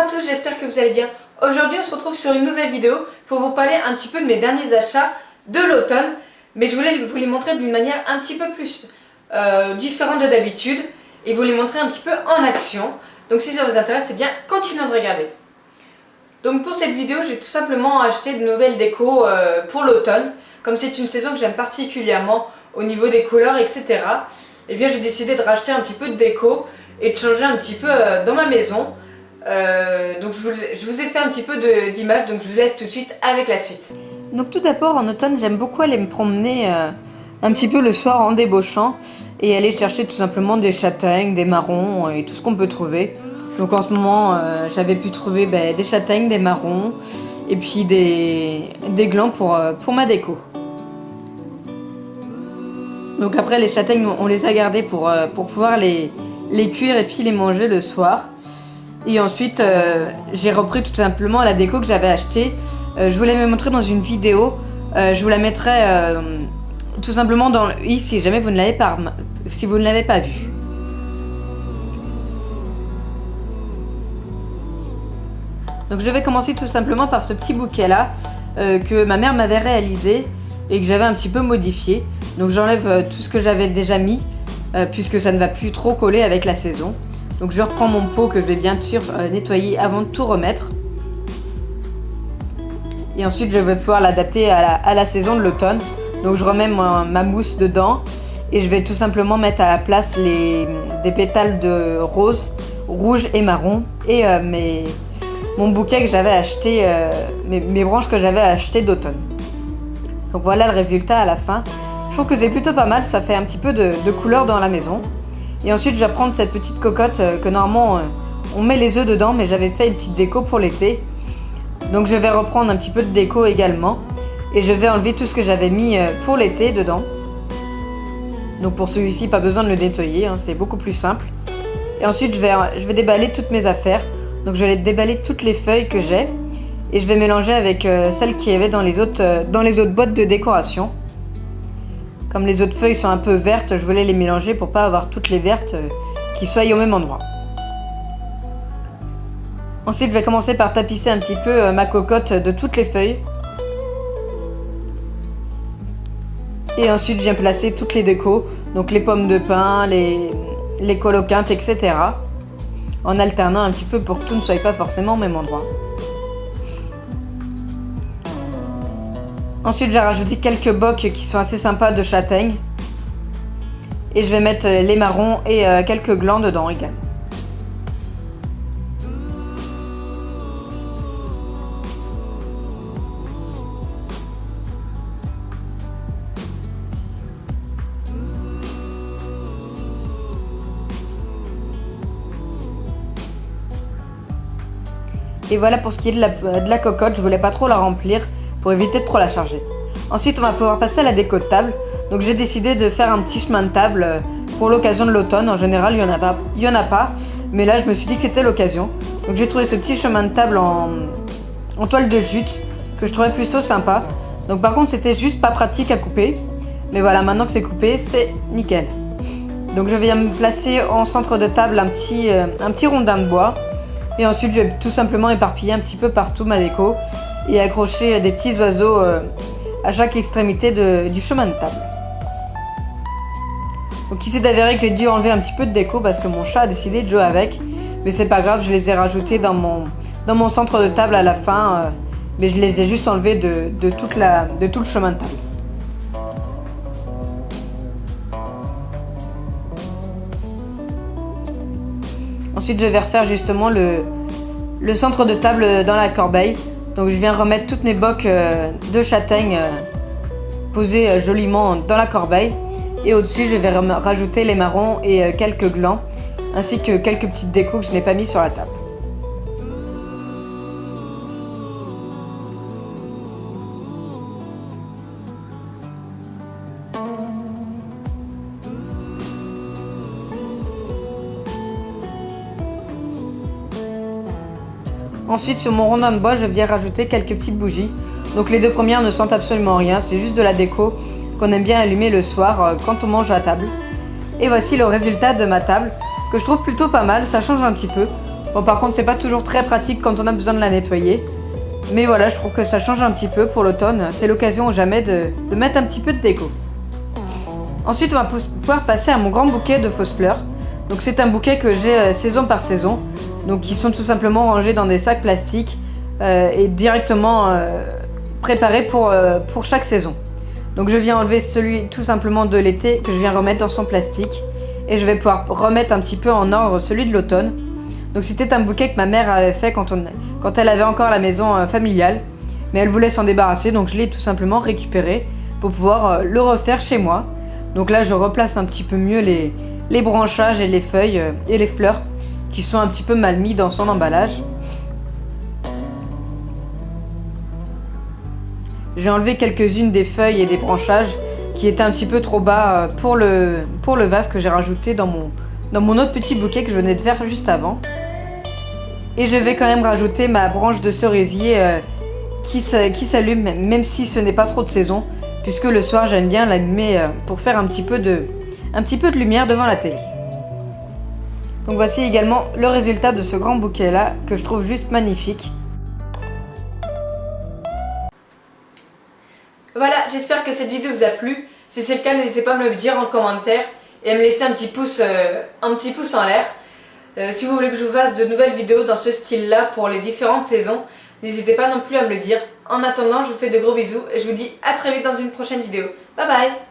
tous, j'espère que vous allez bien. Aujourd'hui on se retrouve sur une nouvelle vidéo pour vous parler un petit peu de mes derniers achats de l'automne. Mais je voulais vous les montrer d'une manière un petit peu plus différente de d'habitude et vous les montrer un petit peu en action. Donc si ça vous intéresse, c'est bien, continuez de regarder. Donc pour cette vidéo, j'ai tout simplement acheté de nouvelles décos pour l'automne. Comme c'est une saison que j'aime particulièrement au niveau des couleurs, etc. Et bien j'ai décidé de racheter un petit peu de déco et de changer un petit peu dans ma maison. Donc je vous ai fait un petit peu d'images, donc je vous laisse tout de suite avec la suite. Donc tout d'abord en automne, j'aime beaucoup aller me promener un petit peu le soir en débauchant et aller chercher tout simplement des châtaignes, des marrons et tout ce qu'on peut trouver. Donc en ce moment, j'avais pu trouver des châtaignes, des marrons et puis des glands pour ma déco. Donc après les châtaignes, on les a gardées pour pouvoir les cuire et puis les manger le soir. Et ensuite, j'ai repris tout simplement la déco que j'avais achetée. Je vous l'avais montrée dans une vidéo. Je vous la mettrai tout simplement dans le i si jamais vous ne l'avez pas vue. Donc je vais commencer tout simplement par ce petit bouquet là que ma mère m'avait réalisé et que j'avais un petit peu modifié. Donc j'enlève tout ce que j'avais déjà mis puisque ça ne va plus trop coller avec la saison. Donc je reprends mon pot que je vais bien sûr nettoyer avant de tout remettre. Et ensuite je vais pouvoir l'adapter à la saison de l'automne. Donc je remets ma mousse dedans et je vais tout simplement mettre à la place des pétales de rose, rouge et marron et mon bouquet que j'avais acheté, mes branches que j'avais achetées d'automne. Donc voilà le résultat à la fin. Je trouve que c'est plutôt pas mal, ça fait un petit peu de couleur dans la maison. Et ensuite je vais prendre cette petite cocotte que normalement on met les œufs dedans, mais j'avais fait une petite déco pour l'été. Donc je vais reprendre un petit peu de déco également. Et je vais enlever tout ce que j'avais mis pour l'été dedans. Donc pour celui-ci, pas besoin de le nettoyer, hein, c'est beaucoup plus simple. Et ensuite je vais déballer toutes mes affaires. Donc je vais déballer toutes les feuilles que j'ai. Et je vais mélanger avec celles qu'il y avait dans les autres boîtes de décoration. Comme les autres feuilles sont un peu vertes, je voulais les mélanger pour pas avoir toutes les vertes qui soient au même endroit. Ensuite, je vais commencer par tapisser un petit peu ma cocotte de toutes les feuilles. Et ensuite, je viens placer toutes les décos, donc les pommes de pin, les coloquintes, etc. En alternant un petit peu pour que tout ne soit pas forcément au même endroit. Ensuite, j'ai rajouté quelques bocs qui sont assez sympas de châtaigne. Et je vais mettre les marrons et quelques glands dedans également. Et voilà pour ce qui est de la cocotte, je voulais pas trop la remplir pour éviter de trop la charger. Ensuite, on va pouvoir passer à la déco de table. Donc j'ai décidé de faire un petit chemin de table pour l'occasion de l'automne. En général, il y en a pas, mais là je me suis dit que c'était l'occasion. Donc j'ai trouvé ce petit chemin de table en toile de jute que je trouvais plutôt sympa. Donc par contre, c'était juste pas pratique à couper. Mais voilà, maintenant que c'est coupé, c'est nickel. Donc je viens me placer en centre de table un petit rondin de bois. Et ensuite, je vais tout simplement éparpiller un petit peu partout ma déco et accrocher des petits oiseaux à chaque extrémité du chemin de table. Donc il s'est avéré que j'ai dû enlever un petit peu de déco parce que mon chat a décidé de jouer avec. Mais c'est pas grave, je les ai rajoutés dans mon centre de table à la fin. Mais je les ai juste enlevés de tout le chemin de table. Ensuite, je vais refaire justement le centre de table dans la corbeille. Donc je viens remettre toutes mes bocs de châtaigne posés joliment dans la corbeille. Et au-dessus, je vais rajouter les marrons et quelques glands, ainsi que quelques petites décos que je n'ai pas mis sur la table. Ensuite, sur mon rondin de bois, je viens rajouter quelques petites bougies. Donc les deux premières ne sentent absolument rien, c'est juste de la déco qu'on aime bien allumer le soir quand on mange à table. Et voici le résultat de ma table, que je trouve plutôt pas mal, ça change un petit peu. Bon, par contre, c'est pas toujours très pratique quand on a besoin de la nettoyer. Mais voilà, je trouve que ça change un petit peu pour l'automne. C'est l'occasion ou jamais de mettre un petit peu de déco. Ensuite, on va pouvoir passer à mon grand bouquet de fausses fleurs. Donc c'est un bouquet que j'ai saison par saison. Donc qui sont tout simplement rangés dans des sacs plastiques et directement préparés pour chaque saison. Donc je viens enlever celui tout simplement de l'été que je viens remettre dans son plastique. Et je vais pouvoir remettre un petit peu en ordre celui de l'automne. Donc c'était un bouquet que ma mère avait fait quand elle avait encore la maison familiale. Mais elle voulait s'en débarrasser, donc je l'ai tout simplement récupéré pour pouvoir le refaire chez moi. Donc là je replace un petit peu mieux les branchages et les feuilles et les fleurs qui sont un petit peu mal mis dans son emballage. J'ai enlevé quelques-unes des feuilles et des branchages qui étaient un petit peu trop bas pour le vase que j'ai rajouté dans mon autre petit bouquet que je venais de faire juste avant. Et je vais quand même rajouter ma branche de cerisier qui s'allume même si ce n'est pas trop de saison, puisque le soir j'aime bien l'allumer pour faire un petit peu de lumière devant la télé. Donc voici également le résultat de ce grand bouquet là que je trouve juste magnifique. Voilà, j'espère que cette vidéo vous a plu. Si c'est le cas, n'hésitez pas à me le dire en commentaire et à me laisser un petit pouce en l'air. Si vous voulez que je vous fasse de nouvelles vidéos dans ce style-là pour les différentes saisons, n'hésitez pas non plus à me le dire. En attendant, je vous fais de gros bisous et je vous dis à très vite dans une prochaine vidéo. Bye bye!